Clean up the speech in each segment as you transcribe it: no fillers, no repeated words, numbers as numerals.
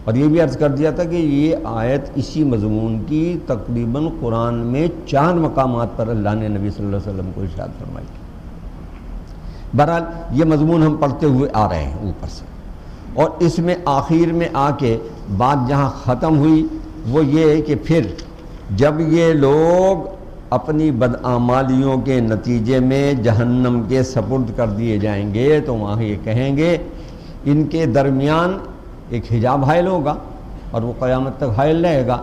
اور یہ بھی عرض کر دیا تھا کہ یہ آیت اسی مضمون کی تقریباً قرآن میں 4 مقامات پر اللہ نے نبی صلی اللہ علیہ وسلم کو ارشاد فرمائی تھی۔ بہرحال یہ مضمون ہم پڑھتے ہوئے آ رہے ہیں اوپر سے، اور اس میں آخر میں آ کے بات جہاں ختم ہوئی وہ یہ ہے کہ پھر جب یہ لوگ اپنی بدعمالیوں کے نتیجے میں جہنم کے سپرد کر دیے جائیں گے تو وہاں یہ کہیں گے، ان کے درمیان ایک حجاب حائل ہوگا اور وہ قیامت تک حائل رہے گا۔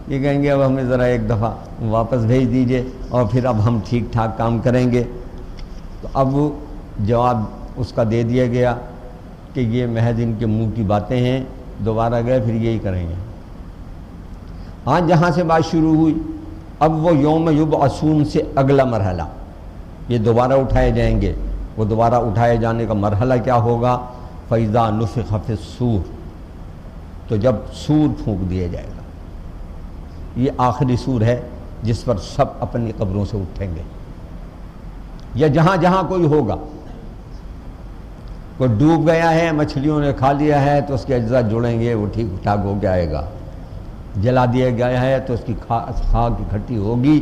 یہ کہیں گے اب ہمیں ذرا ایک دفعہ واپس بھیج دیجئے اور پھر اب ہم ٹھیک ٹھاک کام کریں گے۔ تو اب جواب اس کا دے دیا گیا کہ یہ محض ان کے منہ کی باتیں ہیں، دوبارہ گئے پھر یہی کریں گے۔ آج جہاں سے بات شروع ہوئی اب وہ یوم یبعثون سے اگلا مرحلہ، یہ دوبارہ اٹھائے جائیں گے۔ وہ دوبارہ اٹھائے جانے کا مرحلہ کیا ہوگا؟ فَإِذَا نُفِخَ فِي الصُّورِ، تو جب سور پھونک دیا جائے گا۔ یہ آخری سور ہے جس پر سب اپنی قبروں سے اٹھیں گے، یا جہاں جہاں کوئی ہوگا۔ کوئی ڈوب گیا ہے، مچھلیوں نے کھا لیا ہے تو اس کے اجزاء جڑیں گے، وہ ٹھیک ٹھاک ہو کے آئے گا۔ جلا دیا گیا ہے تو اس کی خاک اکٹھی ہوگی۔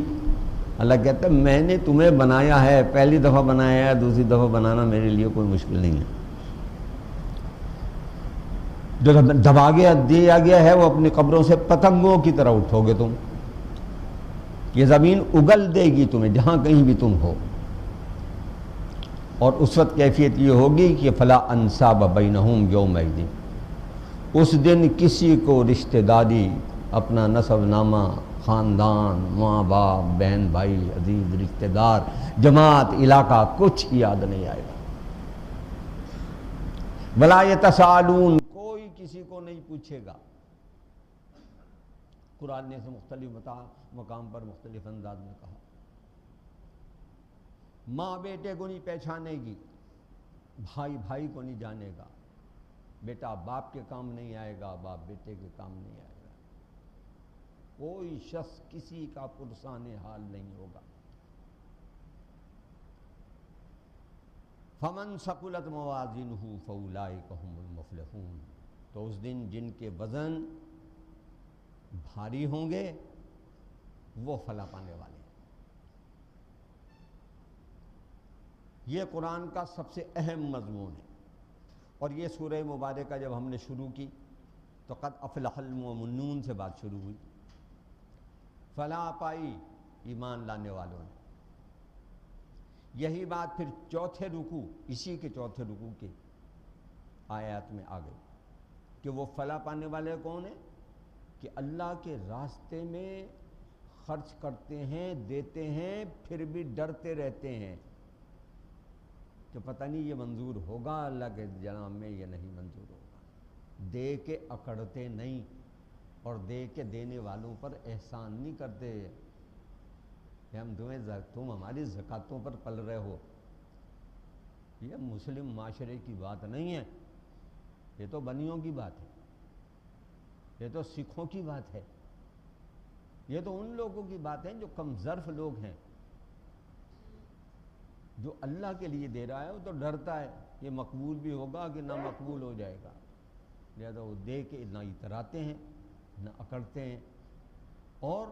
اللہ کہتا ہے میں نے تمہیں بنایا ہے، پہلی دفعہ بنایا ہے، دوسری دفعہ بنانا میرے لیے کوئی مشکل نہیں ہے۔ جو دبا دیا گیا ہے وہ اپنی قبروں سے پتنگوں کی طرح اٹھو گے تم۔ یہ زمین اگل دے گی تمہیں جہاں کہیں بھی تم ہو، اور اس وقت کیفیت یہ ہوگی کہ فلا انساب بینہم یومئذ، اس دن کسی کو رشتہ داری، اپنا نسب نامہ، خاندان، ماں باپ، بہن بھائی، عزیز رشتہ دار، جماعت، علاقہ، کچھ یاد نہیں آئے گا۔ ولا یتساءلون، کوئی کسی کو نہیں پوچھے گا۔ قرآن نے اسے مختلف مقام پر مختلف انداز میں کہا۔ ماں بیٹے کو نہیں پہچانے گی، بھائی بھائی کو نہیں جانے گا، بیٹا باپ کے کام نہیں آئے گا، باپ بیٹے کے کام نہیں آئے گا۔ کوئی شخص کسی کا پرسان حال نہیں ہوگا۔ فمن ثقلت موازینہ فاولئک هم المفلحون، تو اس دن جن کے وزن بھاری ہوں گے وہ فلاح پانے والے ہیں۔ یہ قرآن کا سب سے اہم مضمون ہے، اور یہ سورہ مبارکہ جب ہم نے شروع کی تو قد افلح المؤمنون سے بات شروع ہوئی۔ فلاح پائی ایمان لانے والوں نے۔ یہی بات پھر چوتھے رکوع، اسی کے چوتھے رکوع کی آیات میں آ گئی کہ وہ فلاح پانے والے کون ہیں؟ کہ اللہ کے راستے میں خرچ کرتے ہیں، دیتے ہیں، پھر بھی ڈرتے رہتے ہیں کہ پتہ نہیں یہ منظور ہوگا اللہ کے جناب میں، یہ نہیں منظور ہوگا۔ دے کے اکڑتے نہیں، اور دے کے دینے والوں پر احسان نہیں کرتے کہ ہم تم ہماری زکاتوں پر پل رہے ہو۔ یہ مسلم معاشرے کی بات نہیں ہے، یہ تو بنیوں کی بات ہے، یہ تو سکھوں کی بات ہے، یہ تو ان لوگوں کی بات ہے جو کم ظرف لوگ ہیں۔ جو اللہ کے لیے دے رہا ہے وہ تو ڈرتا ہے یہ مقبول بھی ہوگا کہ نہ مقبول ہو جائے گا، لہذا وہ دے کے نہ اتراتے ہیں، نہ اکڑتے ہیں، اور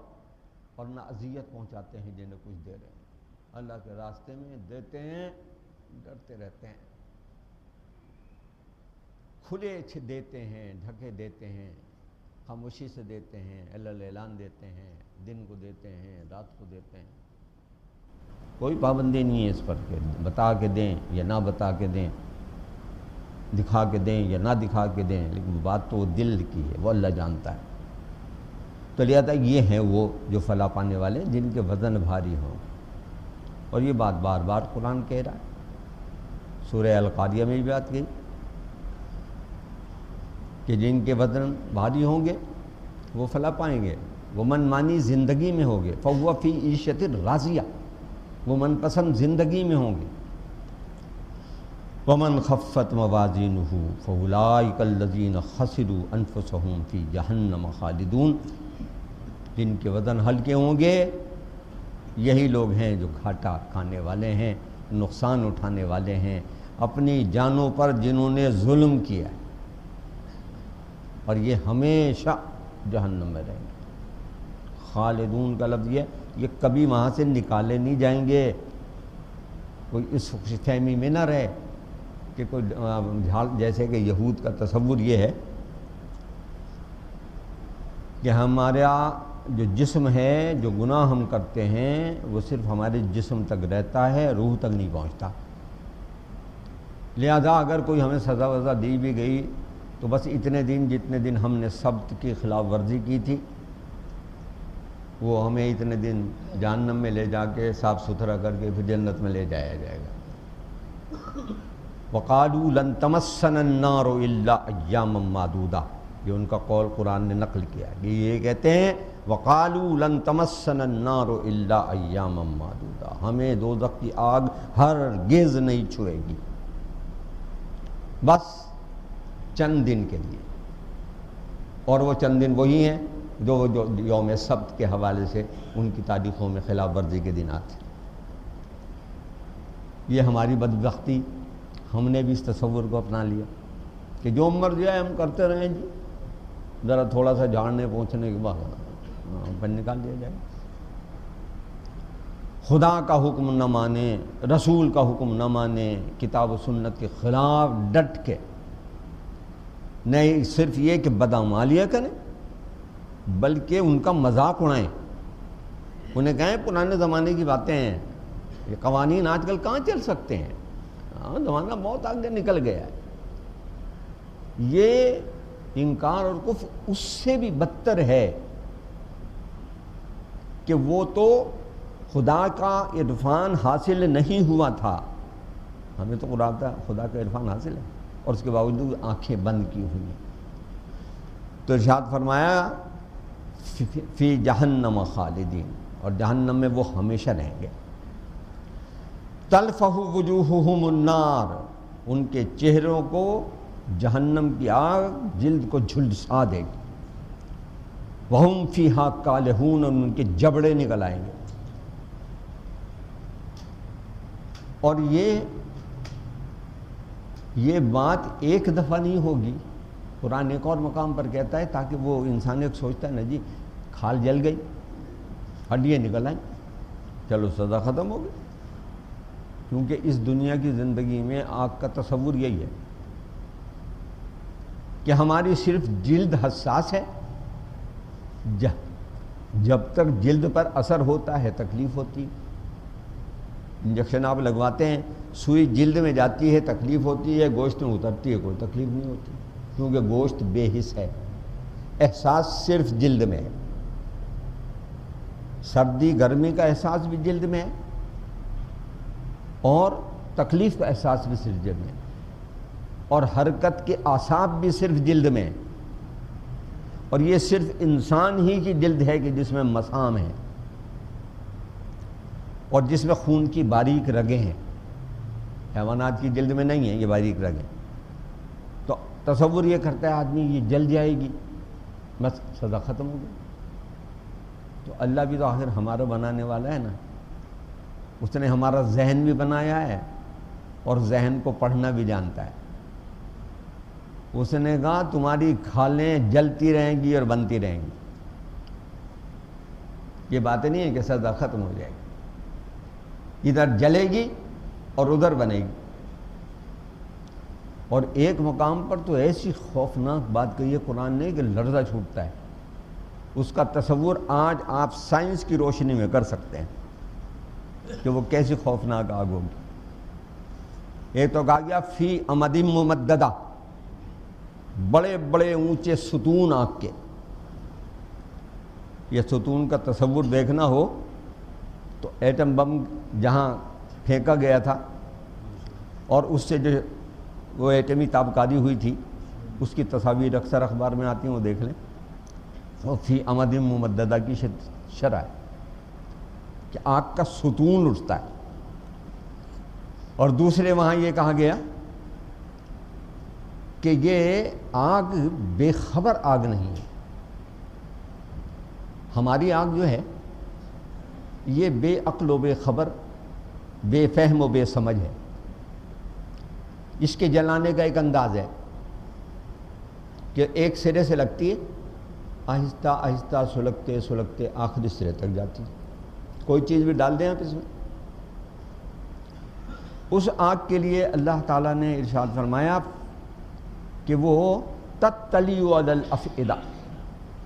نہ اذیت پہنچاتے ہیں جنہیں کچھ دے رہے ہیں۔ اللہ کے راستے میں دیتے ہیں، ڈرتے رہتے ہیں، کھلے دیتے ہیں، ڈھکے دیتے ہیں، خاموشی سے دیتے ہیں، اعلان دیتے ہیں، دن کو دیتے ہیں، رات کو دیتے ہیں۔ کوئی پابندی نہیں ہے اس پر کہ بتا کے دیں یا نہ بتا کے دیں، دکھا کے دیں یا نہ دکھا کے دیں، لیکن بات تو وہ دل کی ہے، وہ اللہ جانتا ہے۔ تو لہذا یہ ہیں وہ جو فلاح پانے والے جن کے وزن بھاری ہوں، اور یہ بات بار بار قرآن کہہ رہا ہے۔ سورہ القاریہ میں بھی بات کی کہ جن کے وزن بھاری ہوں گے وہ فلاح پائیں گے، وہ من مانی زندگی میں ہوں گے، فہو فی عیشۃ راضیہ، وہ من پسند زندگی میں ہوں گے۔ ومن خفت موازینہ فاولئک الذین خسروا انفسهم فی جہنم خالدون، جن کے وزن ہلکے ہوں گے یہی لوگ ہیں جو گھاٹا کھانے والے ہیں، نقصان اٹھانے والے ہیں، اپنی جانوں پر جنہوں نے ظلم کیا اور یہ ہمیشہ جہنم میں رہیں گے۔ خالدون کا لفظ یہ کبھی وہاں سے نکالے نہیں جائیں گے۔ کوئی اس خوش فہمی میں نہ رہے کہ کوئی جیسے کہ یہود کا تصور یہ ہے کہ ہمارا جو جسم ہے، جو گناہ ہم کرتے ہیں وہ صرف ہمارے جسم تک رہتا ہے، روح تک نہیں پہنچتا، لہذا اگر کوئی ہمیں سزا وزا دی بھی گئی تو بس اتنے دن جتنے دن ہم نے سبت کی خلاف ورزی کی تھی وہ ہمیں اتنے دن جہنم میں لے جا کے صاف ستھرا کر کے پھر جنت میں لے جایا جائے گا۔ وَقَالُوا لَن تَمَسَّنَا النَّارُ إِلَّا أَيَّامًا مَّعْدُودَةً، یہ ان کا قول قرآن نے نقل کیا کہ یہ کہتے ہیں وَقَالُوا لَن تَمَسَّنَا النَّارُ إِلَّا أَيَّامًا مَّعْدُودَةً، ہمیں دوزخ کی آگ ہرگز نہیں چھوئے گی، بس چند دن کے لیے، اور وہ چند دن وہی ہیں جو یوم سبت کے حوالے سے ان کی تاریخوں میں خلاف ورزی کے دن آتے۔ یہ ہماری بدبختی، ہم نے بھی اس تصور کو اپنا لیا کہ جو مرضی ہے ہم کرتے رہیں جی، ذرا تھوڑا سا جھاڑنے پہنچنے کے بعد پن نکال دیا جائے۔ خدا کا حکم نہ مانے، رسول کا حکم نہ مانے، کتاب و سنت کے خلاف ڈٹ کے، نہیں صرف یہ کہ بدعمالیاں کریں بلکہ ان کا مذاق اڑائیں، انہیں کہیں پرانے زمانے کی باتیں ہیں، یہ قوانین آج کل کہاں چل سکتے ہیں، زمانہ بہت آگے نکل گیا ہے۔ یہ انکار اور کفر اس سے بھی بدتر ہے کہ وہ تو خدا کا عرفان حاصل نہیں ہوا تھا، ہمیں تو خدا کا عرفان حاصل ہے اور اس کے باوجود آنکھیں بند کی ہوئی ہیں۔ تو ارشاد فرمایا فی جہنم خالدین، اور جہنم میں وہ ہمیشہ رہیں گے۔ تلفح وجوہہم النار، ان کے چہروں کو جہنم کی آگ جلد کو جھلسا دے گی۔ وہم فیہا کالہون، ان کے جبڑے نکل آئیں گے۔ اور یہ بات ایک دفعہ نہیں ہوگی، قرآن ایک اور مقام پر کہتا ہے تاکہ وہ انسان ایک سوچتا ہے نا جی کھال جل گئی، ہڈیاں نکل آئیں، چلو سزا ختم ہو گئی، کیونکہ اس دنیا کی زندگی میں آگ کا تصور یہی ہے کہ ہماری صرف جلد حساس ہے، جب تک جلد پر اثر ہوتا ہے تکلیف ہوتی، انجیکشن آپ لگواتے ہیں، سوئی جلد میں جاتی ہے تکلیف ہوتی ہے، گوشت میں اترتی ہے کوئی تکلیف نہیں ہوتی، کیونکہ گوشت بے حس ہے، احساس صرف جلد میں ہے۔ سردی گرمی کا احساس بھی جلد میں ہے اور تکلیف کا احساس بھی صرف جلد میں ہے، اور حرکت کے اعصاب بھی صرف جلد میں ہے، اور یہ صرف انسان ہی کی جلد ہے کہ جس میں مسام ہے اور جس میں خون کی باریک رگیں ہیں، حیوانات کی جلد میں نہیں ہیں یہ باریک رگیں۔ تو تصور یہ کرتا ہے آدمی یہ جل جائے گی بس سزا ختم ہو گئی۔ تو اللہ بھی تو آخر ہمارا بنانے والا ہے نا، اس نے ہمارا ذہن بھی بنایا ہے اور ذہن کو پڑھنا بھی جانتا ہے۔ اس نے کہا تمہاری کھالیں جلتی رہیں گی اور بنتی رہیں گی، یہ بات نہیں ہے کہ سزا ختم ہو جائے گی، ادھر جلے گی اور ادھر بنے گی۔ اور ایک مقام پر تو ایسی خوفناک بات کہی ہے قرآن نے کہ لرزہ چھوٹتا ہے، اس کا تصور آج آپ سائنس کی روشنی میں کر سکتے ہیں کہ وہ کیسی خوفناک آگ ہوگی۔ ایک تو کہا گیا فی امد ممددہ، بڑے بڑے اونچے ستون آگ کے، یہ ستون کا تصور دیکھنا ہو تو ایٹم بم جہاں پھینکا گیا تھا اور اس سے جو وہ ایٹمی تابکاری ہوئی تھی اس کی تصاویر اکثر اخبار میں آتی ہیں، وہ دیکھ لیں، وہ فی امد ممددہ کی شرح ہے کہ آگ کا ستون اٹھتا ہے۔ اور دوسرے وہاں یہ کہا گیا کہ یہ آگ بے خبر آگ نہیں ہے، ہماری آگ جو ہے یہ بے عقل و بے خبر، بے فہم و بے سمجھ ہے، اس کے جلانے کا ایک انداز ہے، کہ ایک سرے سے لگتی ہے، آہستہ آہستہ سلگتے سلگتے آخری سرے تک جاتی ہے۔ کوئی چیز بھی ڈال دیں آپ اس میں۔ اس آگ کے لیے اللہ تعالیٰ نے ارشاد فرمایا کہ وہ تطلی علی الافئدہ،